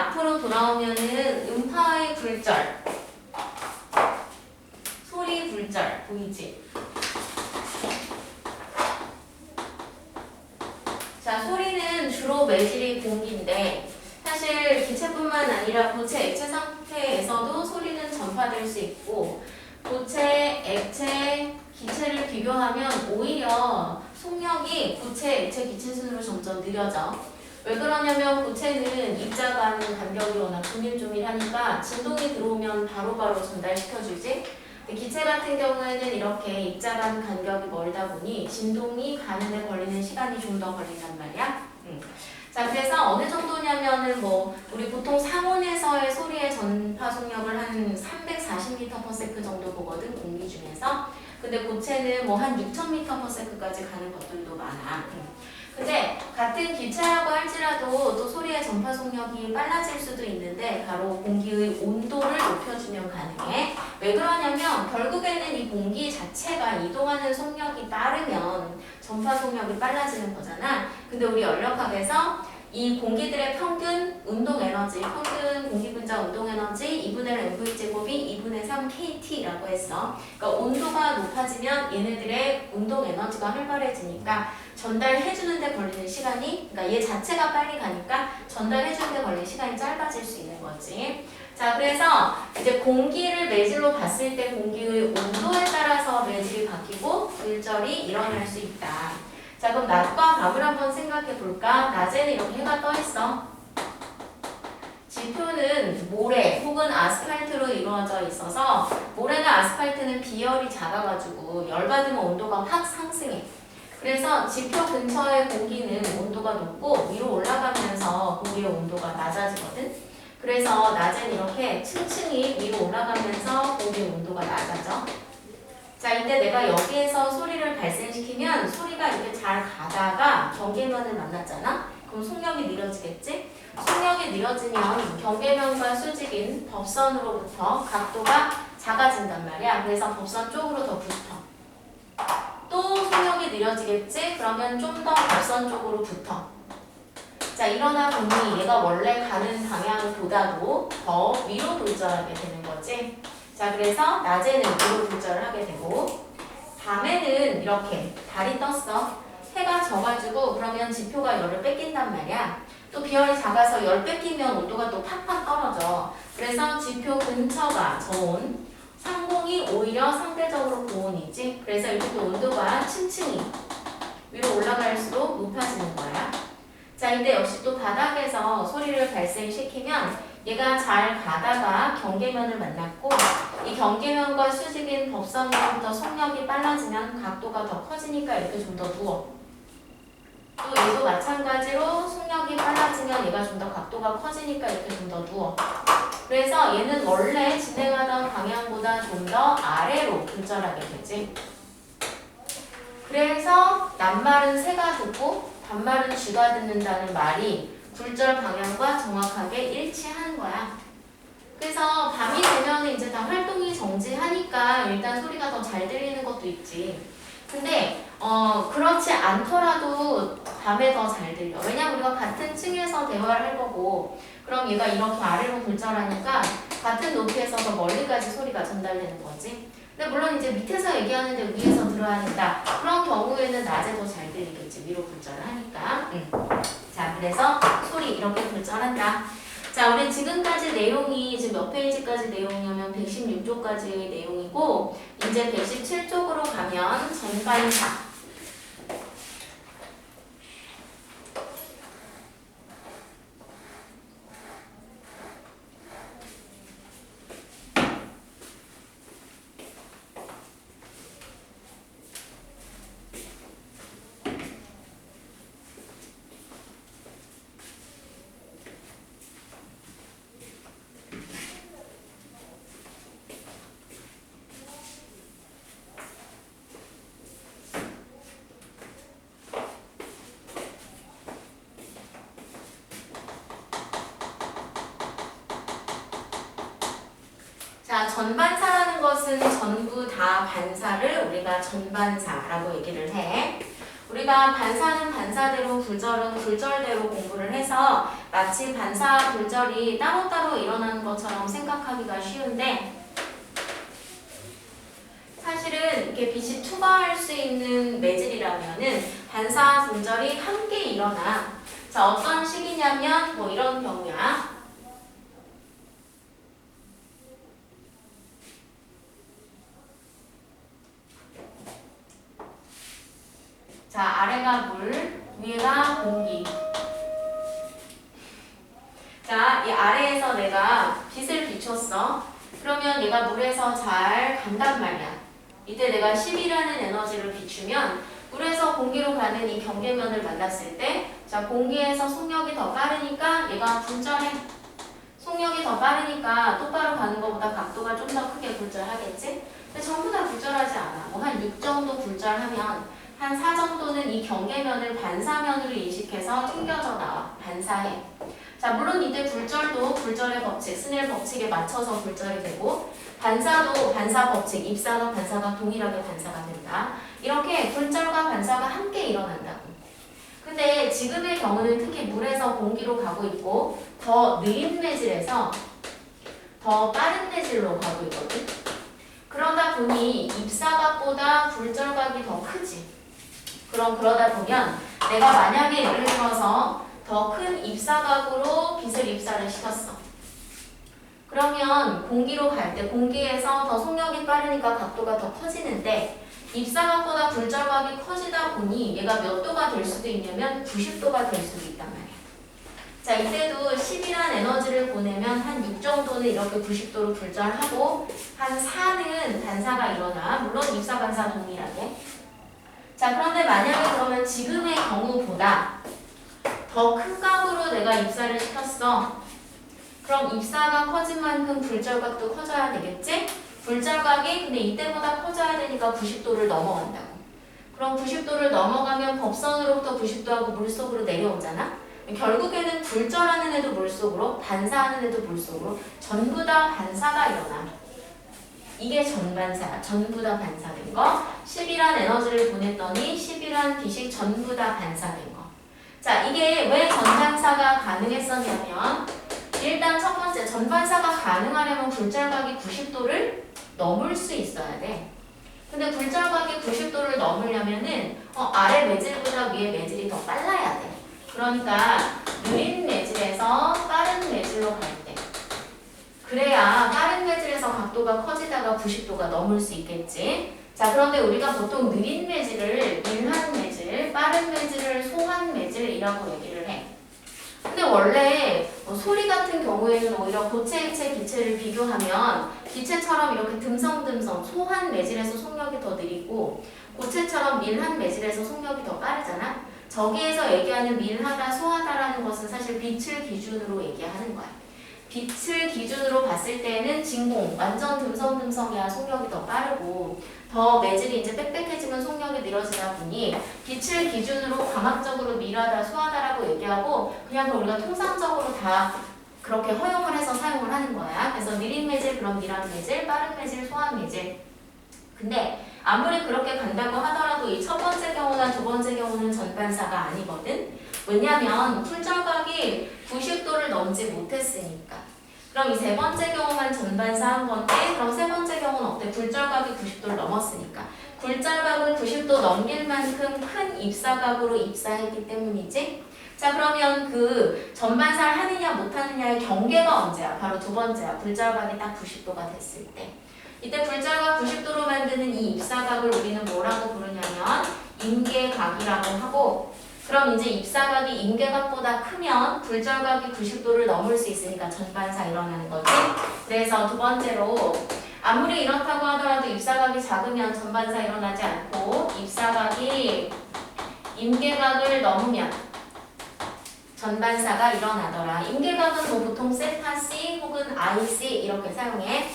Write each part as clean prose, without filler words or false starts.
앞으로 돌아오면은 음파의 굴절, 소리 굴절 보이지? 자, 소리는 주로 매질이 공기인데 사실 기체뿐만 아니라 고체, 액체 상태에서도 소리는 전파될 수 있고 고체, 액체, 기체를 비교하면 오히려 속력이 고체, 액체, 기체 순으로 점점 느려져. 왜 그러냐면 고체는 입자 간 간격이 워낙 조밀조밀하니까 진동이 들어오면 바로바로 전달시켜주지. 근데 기체 같은 경우에는 이렇게 입자 간 간격이 멀다 보니 진동이 가는데 걸리는 시간이 좀 더 걸린단 말이야. 자, 그래서 어느 정도냐면은 뭐 우리 보통 상온에서의 소리의 전파 속력을 한 340m/s 정도 보거든, 공기 중에서. 근데 고체는 뭐 한 6000m/s까지 가는 것들도 많아. 근데 같은 기체라고 할지라도 또 소리의 전파 속력이 빨라질 수도 있는데 바로 공기의 온도를 높여주면 가능해. 왜 그러냐면 결국에는 이 공기 자체가 이동하는 속력이 빠르면 전파 속력이 빨라지는 거잖아. 근데 우리 연력학에서 이 공기들의 평균 운동 에너지, 평균 공기 분자 운동 에너지 2분의 mv 제곱이 2분의 3 kT라고 했어. 그러니까 온도가 높아지면 얘네들의 운동 에너지가 활발해지니까 전달해주는 데 걸리는 시간이, 그러니까 얘 자체가 빨리 가니까 전달해주는 데 걸리는 시간이 짧아질 수 있는 거지. 자, 그래서 이제 공기를 매질로 봤을 때 공기의 온도에 따라서 매질이 바뀌고 굴절이 일어날 수 있다. 자, 그럼 낮과 밤을 한번 생각해 볼까? 낮에는 이렇게 해가 떠 있어. 지표는 모래 혹은 아스팔트로 이루어져 있어서 모래나 아스팔트는 비열이 작아가지고 열받으면 온도가 확 상승해. 그래서 지표 근처의 공기는 온도가 높고 위로 올라가면서 공기의 온도가 낮아지거든. 그래서 낮엔 이렇게 층층이 위로 올라가면서 공기의 온도가 낮아져. 자, 이때 내가 여기에서 소리를 발생시키면 소리가 이렇게 잘 가다가 경계면을 만났잖아? 그럼 속력이 느려지겠지? 속력이 느려지면 경계면과 수직인 법선으로부터 각도가 작아진단 말이야. 그래서 법선 쪽으로 더 붙어. 또 속력이 느려지겠지? 그러면 좀 더 법선 쪽으로 붙어. 자, 일어나 보니 얘가 원래 가는 방향보다도 더 위로 굴절하게 되는 거지. 자, 그래서 낮에는 위로 굴절을 하게 되고 밤에는 이렇게 달이 떴어. 해가 져가지고 그러면 지표가 열을 뺏긴단 말이야. 또 비열이 작아서 열 뺏기면 온도가 또 팍팍 떨어져. 그래서 지표 근처가 저온, 상공이 오히려 상대적으로 고온이지. 그래서 이렇게 또 온도가 층층이 위로 올라갈수록 높아지는 거야. 자, 이때 역시 또 바닥에서 소리를 발생시키면 얘가 잘 가다가 경계면을 만났고 이 경계면과 수직인 법선으로부터 속력이 빨라지면 각도가 더 커지니까 이렇게 좀 더 누워. 또 얘도 마찬가지로 속력이 빨라지면 얘가 좀 더 각도가 커지니까 이렇게 좀 더 누워. 그래서 얘는 원래 진행하던 방향보다 좀 더 아래로 굴절하게 되지. 그래서 낱말은 새가 듣고 반말은 쥐가 듣는다는 말이 굴절 방향과 정확하게 일치하는 거야. 그래서 밤이 되면 이제 다 활동이 정지하니까 일단 소리가 더 잘 들리는 것도 있지. 근데 그렇지 않더라도 밤에 더 잘 들려. 왜냐면 우리가 같은 층에서 대화를 할 거고 그럼 얘가 이렇게 아래로 굴절하니까 같은 높이에서 더 멀리까지 소리가 전달되는 거지. 근데 물론 이제 밑에서 얘기하는데 위에서 들어야 된다. 그런 경우에는 낮에 더 잘 들리겠지. 위로 굴절을 하니까. 자, 그래서 소리 이렇게 굴절한다. 자, 우리 지금까지 내용이 지금 몇 페이지까지 내용이냐면 116쪽까지의 내용이고 이제 117쪽으로 가면 전반사. 자, 전반사라는 것은 전부 다 반사를 우리가 전반사라고 얘기를 해. 우리가 반사는 반사대로 굴절은 굴절대로 공부를 해서 마치 반사 굴절이 따로따로 일어나는 것처럼 생각하기가 쉬운데 사실은 이렇게 빛이 투과할 수 있는 매질이라면은 반사 굴절이 함께 일어나. 자, 어떤 식이냐면 뭐 이런 경우야. 자, 아래가 물, 위가 공기. 자, 이 아래에서 내가 빛을 비췄어. 그러면 얘가 물에서 잘 간단 말이야. 이때 내가 10이라는 에너지를 비추면 물에서 공기로 가는 이 경계면을 만났을 때 자, 공기에서 속력이 더 빠르니까 얘가 굴절해. 속력이 더 빠르니까 똑바로 가는 것보다 각도가 좀 더 크게 굴절하겠지? 근데 전부 다 굴절하지 않아. 뭐 한 6 정도 굴절하면 한 4 정도는 이 경계면을 반사면으로 인식해서 튕겨져 나와. 반사해. 자, 물론 이때 굴절도 굴절의 법칙, 스넬 법칙에 맞춰서 굴절이 되고 반사도 반사 법칙, 입사가 반사가 동일하게 반사가 된다. 이렇게 굴절과 반사가 함께 일어난다고. 근데 지금의 경우는 특히 물에서 공기로 가고 있고 더 느린 매질에서 더 빠른 매질로 가고 있거든. 그러다 보니 입사각보다 굴절각이 더 크지. 그러다 보면 내가 만약에 예를 들어서 더 큰 입사각으로 빛을 입사를 시켰어. 그러면 공기로 갈 때 공기에서 더 속력이 빠르니까 각도가 더 커지는데 입사각보다 굴절각이 커지다 보니 얘가 몇 도가 될 수도 있냐면 90도가 될 수도 있단 말이야. 자, 이때도 10이란 에너지를 보내면 한 6 정도는 이렇게 90도로 굴절하고 한 4는 반사가 일어나. 물론 입사 반사 동일하게. 자, 그런데 만약에 그러면 지금의 경우보다 더 큰 값으로 내가 입사를 시켰어. 그럼 입사가 커진 만큼 굴절각도 커져야 되겠지? 굴절각이 근데 이때보다 커져야 되니까 90도를 넘어간다고. 그럼 90도를 넘어가면 법선으로부터 90도하고 물속으로 내려오잖아? 결국에는 굴절하는 애도 물속으로, 반사하는 애도 물속으로 전부 다 반사가 일어나. 이게 전반사야. 전부 다 반사된 거. 10이란 에너지를 보냈더니 10이란 빛이 전부 다 반사된 거. 자, 이게 왜 전반사가 가능했었냐면 일단 첫 번째, 전반사가 가능하려면 굴절각이 90도를 넘을 수 있어야 돼. 근데 굴절각이 90도를 넘으려면은 아래 매질보다 위에 매질이 더 빨라야 돼. 그러니까 느린 매질에서 빠른 매질로 갈 때. 그래야 빠른 매질에서 각도가 커지다가 90도가 넘을 수 있겠지. 자, 그런데 우리가 보통 느린 매질을 밀한 매질, 빠른 매질을 소한 매질이라고 얘기를 해. 근데 원래 소리 같은 경우에는 오히려 고체액체 기체를 비교하면 기체처럼 이렇게 듬성듬성 소한 매질에서 속력이 더 느리고 고체처럼 밀한 매질에서 속력이 더 빠르잖아. 저기에서 얘기하는 밀하다, 소하다라는 것은 사실 빛을 기준으로 얘기하는 거야. 빛을 기준으로 봤을 때는 진공, 완전 듬성듬성이야 속력이 더 빠르고 더 매질이 이제 빽빽해지면 속력이 느려지다 보니 빛을 기준으로 과학적으로 밀하다, 소하다라고 얘기하고 그냥 우리가 통상적으로 다 그렇게 허용을 해서 사용을 하는 거야. 그래서 느린 매질, 그럼 밀한 매질, 빠른 매질, 소한 매질. 근데 아무리 그렇게 간다고 하더라도 이 첫 번째 경우나 두 번째 경우는 전반사가 아니거든. 왜냐면 굴절각이 90도를 넘지 못했으니까. 그럼 이 세 번째 경우만 전반사 한 건데 그럼 세 번째 경우는 어때? 굴절각이 90도를 넘었으니까. 굴절각을 90도 넘길 만큼 큰 입사각으로 입사했기 때문이지. 자, 그러면 그 전반사를 하느냐 못하느냐의 경계가 언제야? 바로 두 번째야. 굴절각이 딱 90도가 됐을 때. 이때 굴절각 90도로 만드는 이 입사각을 우리는 뭐라고 부르냐면 임계각이라고 하고 그럼 이제 입사각이 임계각보다 크면 굴절각이 90도를 넘을 수 있으니까 전반사 일어나는 거지. 그래서 두 번째로 아무리 이렇다고 하더라도 입사각이 작으면 전반사 일어나지 않고 입사각이 임계각을 넘으면 전반사가 일어나더라. 임계각은 뭐 보통 세타 C 혹은 IC 이렇게 사용해.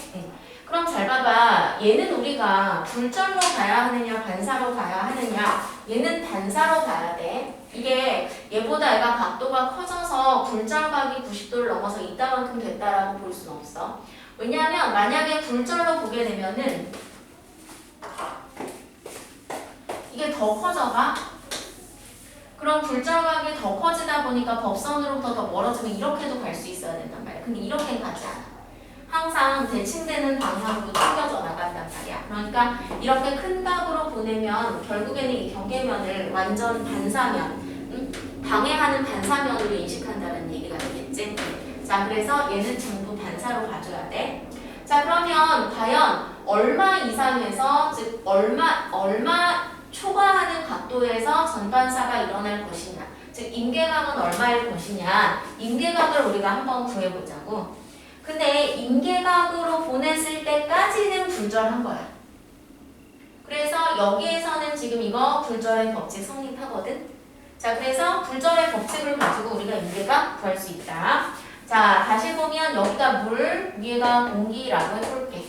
그럼 잘 봐봐. 얘는 우리가 굴절로 가야 하느냐 반사로 가야 하느냐. 얘는 반사로 가야 돼. 이게 얘보다 얘가 각도가 커져서 굴절각이 90도를 넘어서 이따만큼 됐다라고 볼 수는 없어. 왜냐하면 만약에 굴절로 보게 되면은 이게 더 커져가 그럼 굴절각이 더 커지다 보니까 법선으로부터 더 멀어지면 이렇게도 갈 수 있어야 된단 말이야. 근데 이렇게는 가지 않아. 항상 대칭되는 방향으로 당겨져 나간단 말이야. 그러니까 이렇게 큰 각으로 보내면 결국에는 이 경계면을 완전 반사면, 방해하는 반사면으로 인식한다는 얘기가 되겠지. 자, 그래서 얘는 전부 반사로 봐줘야 돼. 자, 그러면 과연 얼마 이상에서, 즉 얼마 초과하는 각도에서 전반사가 일어날 것이냐, 즉 임계각은 얼마일 것이냐, 임계각을 우리가 한번 구해보자고. 근데 임계각으로 보냈을 때까지는 굴절한 거야. 그래서 여기에서는 지금 이거 굴절의 법칙 성립하거든. 자, 그래서 굴절의 법칙을 가지고 우리가 임계각 구할 수 있다. 자, 다시 보면 여기가 물, 위에가 공기라고 해볼게.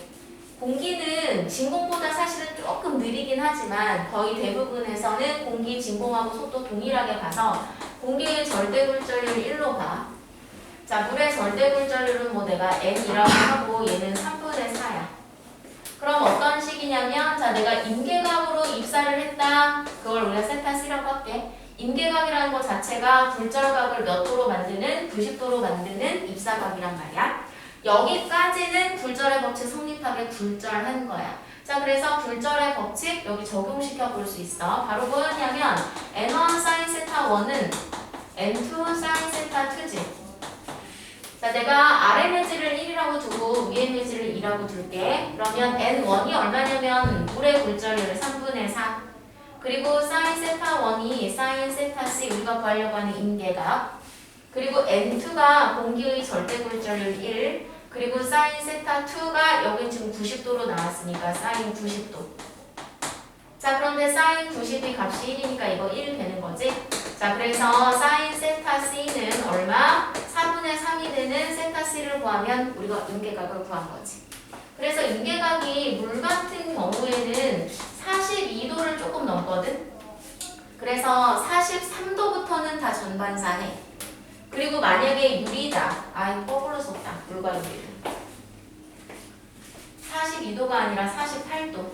공기는 진공보다 사실은 조금 느리긴 하지만 거의 대부분에서는 공기 진공하고 속도 동일하게 가서 공기의 절대 굴절률 1로 가. 자, 물의 절대 굴절률은 뭐 내가 n이라고 하고 얘는 3분의 4야. 그럼 어떤 식이냐면, 자, 내가 임계각으로 입사를 했다. 그걸 우리가 세타 C라고 할게. 임계각이라는 것 자체가 굴절각을 몇 도로 만드는, 90도로 만드는 입사각이란 말이야. 여기까지는 굴절의 법칙 성립하게 굴절한 거야. 자, 그래서 굴절의 법칙 여기 적용시켜 볼 수 있어. 바로 뭐였냐면 n1 sin 세타 1은 n2 sin 세타 2지. 자, 내가 아래 매질을 1이라고 두고 위에 매질을 2라고 둘게. 그러면 n1이 얼마냐면 물의 굴절률 3분의 4. 그리고 sin 세타 1이 sin 세타 C, 우리가 구하려고 하는 임계각. 그리고 n2가 공기의 절대 굴절률 1. 그리고 sin 세타 2가 여기 지금 90도로 나왔으니까 sin 90도. 자, 그런데 sin 90이 값이 1이니까 이거 1 되는 거지. 자, 그래서 sin 세타 C는 얼마? 4분의 3이 되는 세타 C를 구하면 우리가 임계각을 구한 거지. 그래서 임계각이 물 같은 경우에는 42도를 조금 넘거든. 그래서 43도부터는 다 전반사해. 그리고 만약에 유리다. 아이, 거꾸로 썼다. 물과 유리를. 42도가 아니라 48도.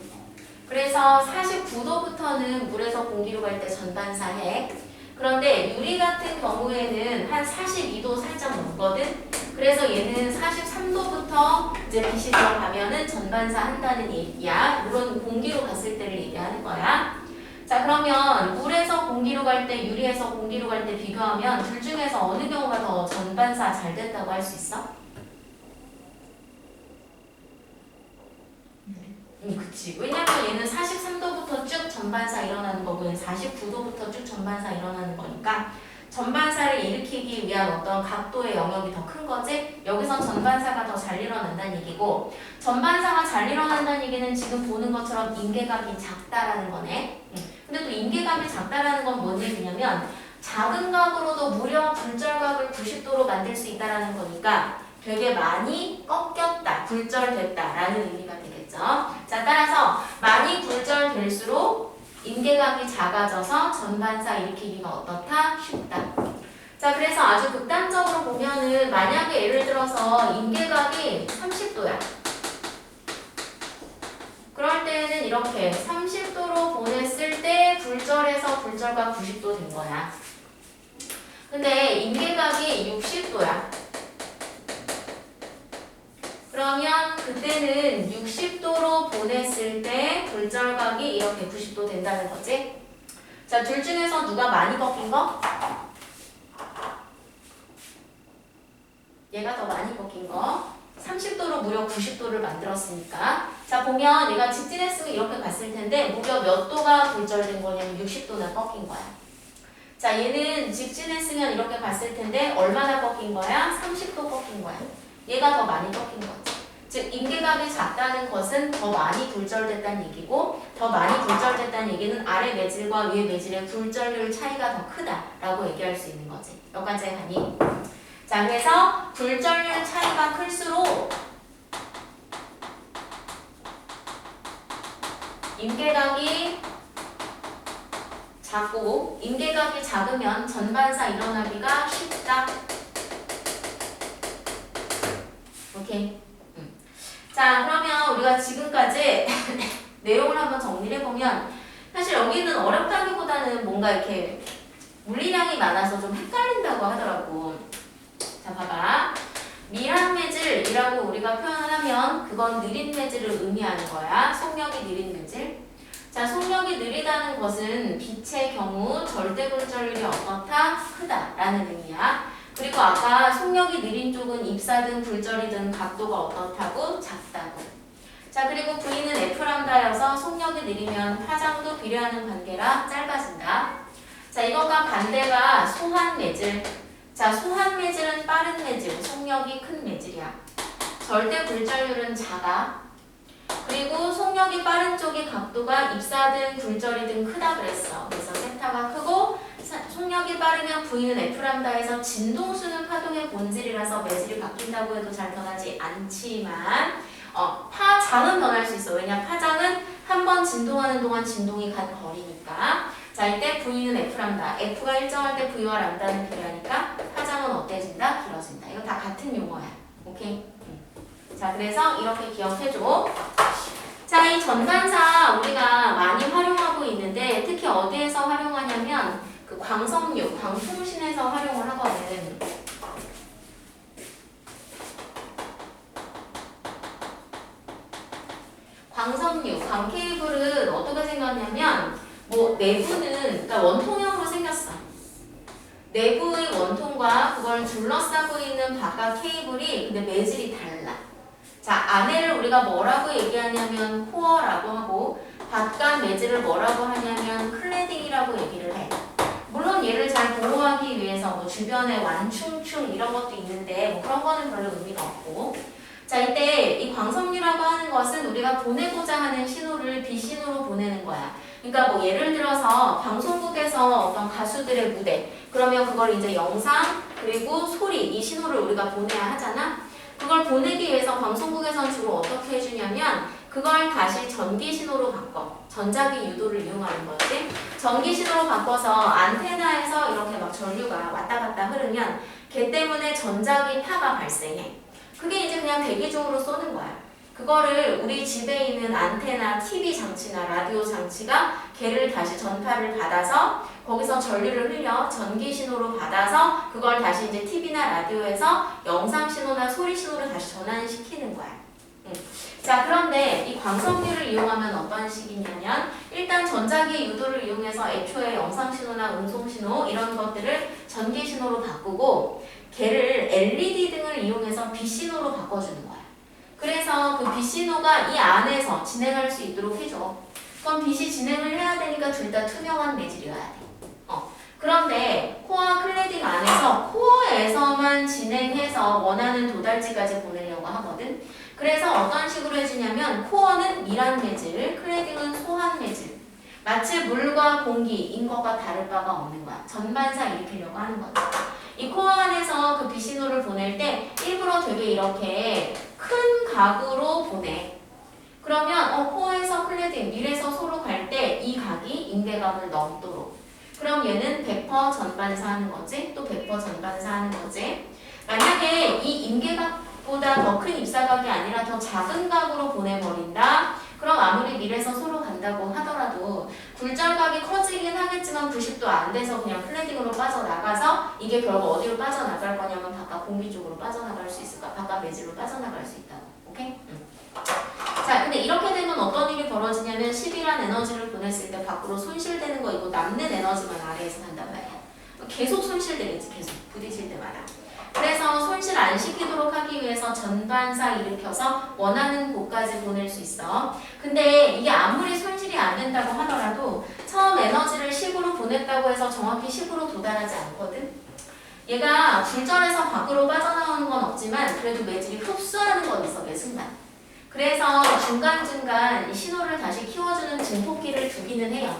그래서 49도부터는 물에서 공기로 갈 때 전반사해. 그런데 유리 같은 경우에는 한 42도 살짝 넘거든. 그래서 얘는 43도부터 이제 빛이 들어가면은 전반사 한다는 얘기야. 물론 공기로 갔을 때를 얘기하는 거야. 자, 그러면 물에서 공기로 갈 때, 유리에서 공기로 갈 때 비교하면 둘 중에서 어느 경우가 더 전반사 잘 됐다고 할 수 있어? 그치. 왜냐면 얘는 43도부터 쭉 전반사 일어나는 거고 얘는 49도부터 쭉 전반사 일어나는 거니까 전반사를 일으키기 위한 어떤 각도의 영역이 더 큰 거지. 여기서 전반사가 더 잘 일어난다는 얘기고, 전반사가 잘 일어난다는 얘기는 지금 보는 것처럼 임계각이 작다라는 거네. 근데 또 임계각이 작다라는 건 뭔 얘기냐면 작은 각으로도 무려 굴절각을 90도로 만들 수 있다라는 거니까 되게 많이 꺾였다, 굴절됐다라는 의미가 되겠죠. 자, 따라서 많이 굴절될수록 임계각이 작아져서 전반사 일으키기가 어떻다? 쉽다. 자, 그래서 아주 극단적으로 보면은 만약에 예를 들어서 임계각이 30도야. 그럴 때는 이렇게 30도로 보냈을 때 굴절해서 굴절각 90도 된 거야. 근데 임계각이 60도야. 그러면 그때는 60도로 보냈을 때 굴절각이 이렇게 90도 된다는 거지. 자, 둘 중에서 누가 많이 꺾인 거? 얘가 더 많이 꺾인 거. 30도로 무려 90도를 만들었으니까. 자, 보면 얘가 직진했으면 이렇게 갔을 텐데 무려 몇 도가 굴절된 거냐면 60도나 꺾인 거야. 자, 얘는 직진했으면 이렇게 갔을 텐데 얼마나 꺾인 거야? 30도 꺾인 거야. 얘가 더 많이 꺾인 거지. 즉 임계각이 작다는 것은 더 많이 굴절됐다는 얘기고, 더 많이 굴절됐다는 얘기는 아래 매질과 위에 매질의 굴절률 차이가 더 크다라고 얘기할 수 있는 거지. 여기까지 가니? 자, 그래서 굴절률 차이가 클수록 임계각이 작고, 임계각이 작으면 전반사 일어나기가 쉽다. 오케이. 자, 그러면 우리가 지금까지 내용을 한번 정리를 해보면 사실 여기는 어렵다기보다는 뭔가 이렇게 물리량이 많아서 좀 헷갈린다고 하더라고. 자, 봐봐. 미한 매질이라고 우리가 표현을 하면 그건 느린 매질을 의미하는 거야. 속력이 느린 매질. 자, 속력이 느리다는 것은 빛의 경우 절대 굴절율이 어떻다? 크다라는 의미야. 그리고 아까 속력이 느린 쪽은 입사든 굴절이든 각도가 어떻다고? 작다고. 자, 그리고 V는 F람다여서 속력이 느리면 파장도 비례하는 관계라 짧아진다. 자, 이것과 반대가 소한 매질. 자, 소한 매질은 빠른 매질, 속력이 큰 매질이야. 절대 굴절율은 작아. 그리고 속력이 빠른 쪽의 각도가 입사든 굴절이든 크다 그랬어. 그래서 세타가 크고 속력이 빠르면 V는 F람다에서 진동수는 파동의 본질이라서 매질이 바뀐다고 해도 잘 변하지 않지만 파장은 변할 수 있어. 왜냐? 파장은 한 번 진동하는 동안 진동이 간 거리니까. 자, 이때 V는 F람다. F가 일정할 때 V와 람다는 비례하니까 파장은 어때진다? 길어진다. 이거 다 같은 용어야. 오케이? 자, 그래서 이렇게 기억해줘. 자, 이 전반사 우리가 많이 활용하고 있는데 특히 어디에서 활용하냐면 그 광섬유, 광통신에서 활용을 하거든. 광섬유, 광케이블은 어떻게 생겼냐면 뭐 내부는 그러니까 원통형으로 생겼어. 내부의 원통과 그걸 둘러싸고 있는 바깥 케이블이 근데 매질이 달라. 자, 안에를 우리가 뭐라고 얘기하냐면 코어라고 하고 바깥 매질을 뭐라고 하냐면 클레딩이라고 얘기를 해. 물론 얘를 잘 보호하기 위해서 뭐 주변에 완충충 이런 것도 있는데 뭐 그런 거는 별로 의미가 없고. 자, 이때 이 광섬유라고 하는 것은 우리가 보내고자 하는 신호를 비신호로 보내는 거야. 그러니까 뭐 예를 들어서 방송국에서 어떤 가수들의 무대, 그러면 그걸 이제 영상 그리고 소리 이 신호를 우리가 보내야 하잖아. 그걸 보내기 위해서 방송국에서는 주로 어떻게 해주냐면 그걸 다시 전기 신호로 바꿔. 전자기 유도를 이용하는 거지. 전기 신호로 바꿔서 안테나에서 이렇게 막 전류가 왔다 갔다 흐르면 걔 때문에 전자기 파가 발생해. 그게 이제 그냥 대기 중으로 쏘는 거야. 그거를 우리 집에 있는 안테나, TV 장치나 라디오 장치가 걔를 다시 전파를 받아서 거기서 전류를 흘려 전기 신호로 받아서 그걸 다시 이제 TV나 라디오에서 영상 신호나 소리 신호로 다시 전환시키는 거야. 자, 그런데 이 광섬유를 이용하면 어떤 식이냐면 일단 전자기 유도를 이용해서 애초에 영상 신호나 음성 신호 이런 것들을 전기 신호로 바꾸고 걔를 LED 등을 이용해서 빛 신호로 바꿔주는 거야. 그래서 그 빛 신호가 이 안에서 진행할 수 있도록 해줘. 그럼 빛이 진행을 해야 되니까 둘 다 투명한 매질이어야 돼. 그런데 코어 클레딩 안에서 코어에서만 진행해서 원하는 도달지까지 보내려고 하거든. 그래서 어떤 식으로 해주냐면 코어는 밀한 매질, 클레딩은 소한 매질. 마치 물과 공기인 것과 다를 바가 없는 거야. 전반사 일으키려고 하는 거지. 이 코어 안에서 그 빛신호를 보낼 때 일부러 되게 이렇게 큰 각으로 보내. 그러면 코어에서 클레딩, 밀에서 소로 갈 때 이 각이 임계각을 넘도록. 그럼 얘는 100% 전반사하는 거지. 또 100% 전반사하는 거지. 만약에 이 임계각보다 더 큰 입사각이 아니라 더 작은 각으로 보내버린다. 그럼 아무리 밀에서 소로 간다고 하더라도 굴절각이 커지긴 하겠지만 90도 안 돼서 그냥 클레딩으로 빠져나가서 이게 결국 어디로 빠져나갈 거냐면 바깥 공기 쪽으로 빠져나갈 수 있을까? 바깥 매질로 빠져나갈 수 있다고. 오케이? 자, 근데 이렇게 되면 어떤 일이 벌어지냐면 10이란 에너지를 보냈을 때 밖으로 손실되는 거 이거 남는 에너지만 아래에서 간단 말이야. 계속 손실되겠지. 계속 부딪힐 때마다. 그래서 손실 안 시키도록 하기 위해서 전반사 일으켜서 원하는 곳까지 보낼 수 있어. 근데 이게 아무리 손실이 안 된다고 하더라도 처음 에너지를 10으로 보냈다고 해서 정확히 10으로 도달하지 않거든. 얘가 굴절해서 밖으로 빠져나오는 건 없지만 그래도 매질이 흡수하는 건 있어. 매 순간. 그래서 중간중간 이 신호를 다시 키워주는 증폭기를 두기는 해요.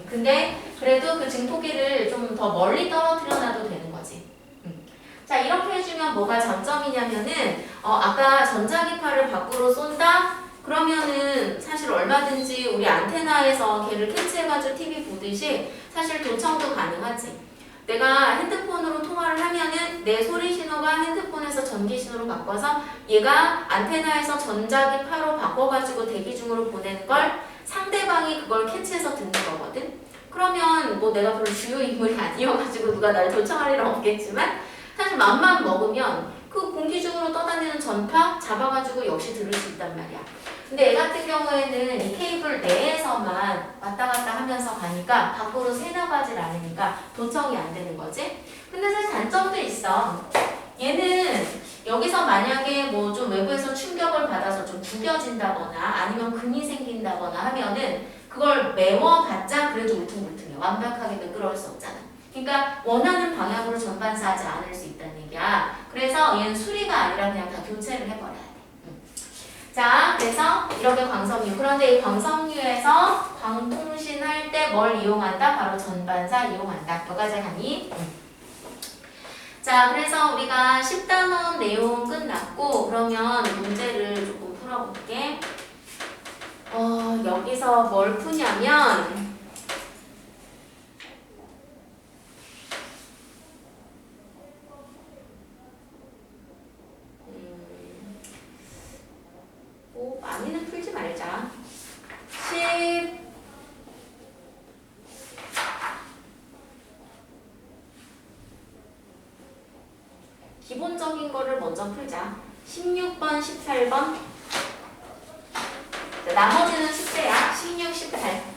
근데 그래도 그 증폭기를 좀 더 멀리 떨어뜨려 놔도 되는 거지. 자, 이렇게 해주면 뭐가 장점이냐면은 아까 전자기파를 밖으로 쏜다? 그러면은 사실 얼마든지 우리 안테나에서 걔를 캐치해가지고 TV 보듯이 사실 도청도 가능하지. 내가 핸드폰으로 통화를 하면은 내 소리 신호가 핸드폰에서 전기 신호로 바꿔서 얘가 안테나에서 전자기파로 바꿔가지고 대기 중으로 보내는 걸 상대방이 그걸 캐치해서 듣는 거거든. 그러면 물론 뭐 내가 별로 주요 인물이 아니어가지고 누가 날 도청할 일은 없겠지만 사실 맘만 먹으면 그 공기중으로 떠다니는 전파 잡아가지고 역시 들을 수 있단 말이야. 근데 애 같은 경우에는 이 케이블 내에서만 왔다 갔다 하면서 가니까 밖으로 새나가질 않으니까 도청이 안 되는 거지. 근데 사실 단점도 있어. 얘는 여기서 만약에 뭐 좀 외부에서 충격을 받아서 좀 구겨진다거나 아니면 금이 생긴다거나 하면은 그걸 메워봤자 그래도 울퉁불퉁해. 완벽하게 매끄러울 수 없잖아. 그러니까 원하는 방향으로 전반사하지 않을 수 있다는 얘기야. 그래서 얘는 수리가 아니라 그냥 다 교체를 해버려야 돼. 자, 그래서 이렇게 광섬유. 그런데 이 광섬유에서 광통신 할 때 뭘 이용한다? 바로 전반사 이용한다. 여기까지 가니? 자, 그래서 우리가 10단원 내용 끝났고 그러면 문제를 조금 풀어볼게. 여기서 뭘 푸냐면 많이는 풀지 말자. 10 기본적인 거를 먼저 풀자. 16번, 18번. 나머지는 숙제야. 16, 18.